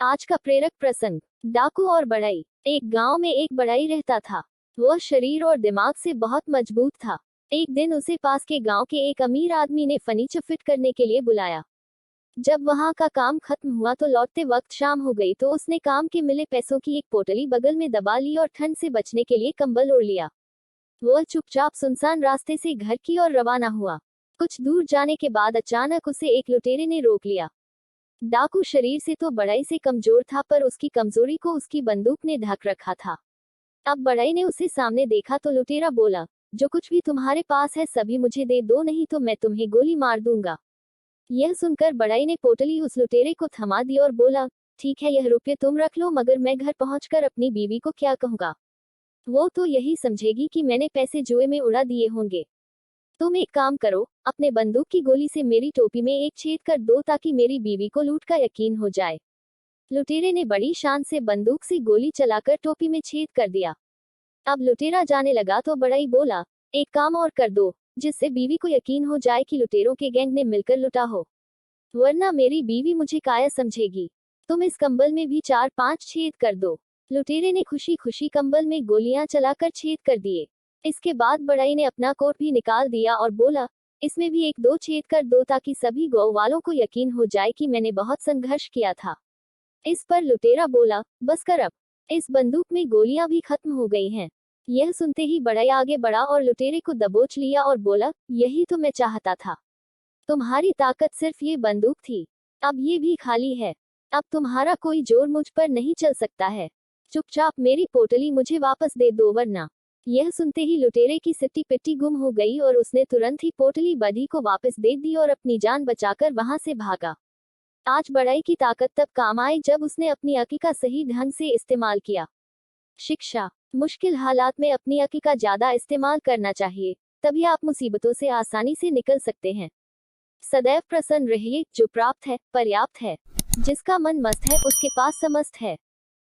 आज का प्रेरक प्रसंग। डाकू और बढ़ई। एक गांव में एक बढ़ई रहता था। वह शरीर और दिमाग से बहुत मजबूत था। एक दिन उसे पास के गांव के एक अमीर आदमी ने फर्नीचर फिट करने के लिए बुलाया। जब वहां का काम खत्म हुआ तो लौटते वक्त शाम हो गई, तो उसने काम के मिले पैसों की एक पोटली बगल में दबा ली और ठंड से बचने के लिए कंबल ओढ़ लिया। वह चुपचाप सुनसान रास्ते से घर की ओर रवाना हुआ। कुछ दूर जाने के बाद अचानक उसे एक लुटेरे ने रोक लिया। डाकू शरीर से तो बढ़ई से कमजोर था, पर उसकी कमजोरी को उसकी बंदूक ने ढक रखा था। अब बढ़ई ने उसे सामने देखा तो लुटेरा बोला, जो कुछ भी तुम्हारे पास है सभी मुझे दे दो, नहीं तो मैं तुम्हें गोली मार दूंगा। यह सुनकर बढ़ई ने पोटली उस लुटेरे को थमा दी और बोला, ठीक है, यह रुपये तुम रख लो, मगर मैं घर पहुंचकर अपनी बीवी को क्या कहूंगा? वो तो यही समझेगी कि मैंने पैसे जुए में उड़ा दिए होंगे। तुम एक काम करो, अपने बंदूक की गोली से मेरी टोपी में एक छेद कर दो ताकि मेरी बीवी को लूट का यकीन हो जाए। लुटेरे ने बड़ी शान से बंदूक से गोली चलाकर टोपी में छेद कर दिया। अब लुटेरा जाने लगा तो बढ़ई बोला, एक काम और कर दो, जिससे बीवी को यकीन हो जाए कि लुटेरों के गैंग ने मिलकर लुटा हो, वरना मेरी बीवी मुझे काया समझेगी। तुम इस कंबल में भी 4-5 छेद कर दो। लुटेरे ने खुशी खुशी कंबल में गोलियां चलाकर छेद कर दिए। इसके बाद बढ़ई ने अपना कोट भी निकाल दिया और बोला, इसमें भी 1-2 छेद कर दो ताकि सभी गांव वालों को यकीन हो जाए कि मैंने बहुत संघर्ष किया था। इस पर लुटेरा बोला, बस कर अब, इस बंदूक में गोलियां भी खत्म हो गई हैं। यह सुनते ही बढ़ई आगे बढ़ा और लुटेरे को दबोच लिया और बोला, यही तो मैं चाहता था। तुम्हारी ताकत सिर्फ ये बंदूक थी, अब ये भी खाली है। अब तुम्हारा कोई जोर मुझ पर नहीं चल सकता है। चुपचाप मेरी पोटली मुझे वापस दे दो, वरना। यह सुनते ही लुटेरे की सिट्टी पिट्टी गुम हो गई और उसने तुरंत ही पोटली बधी को वापस दे दी और अपनी जान बचाकर वहां से भागा। आज बढ़ई की ताकत तब काम आई जब उसने अपनी अक्ल का सही ढंग से इस्तेमाल किया। शिक्षा। मुश्किल हालात में अपनी अक्ल का ज्यादा इस्तेमाल करना चाहिए, तभी आप मुसीबतों से आसानी से निकल सकते हैं। सदैव प्रसन्न रहिए, जो प्राप्त है पर्याप्त है। जिसका मन मस्त है उसके पास समस्त है।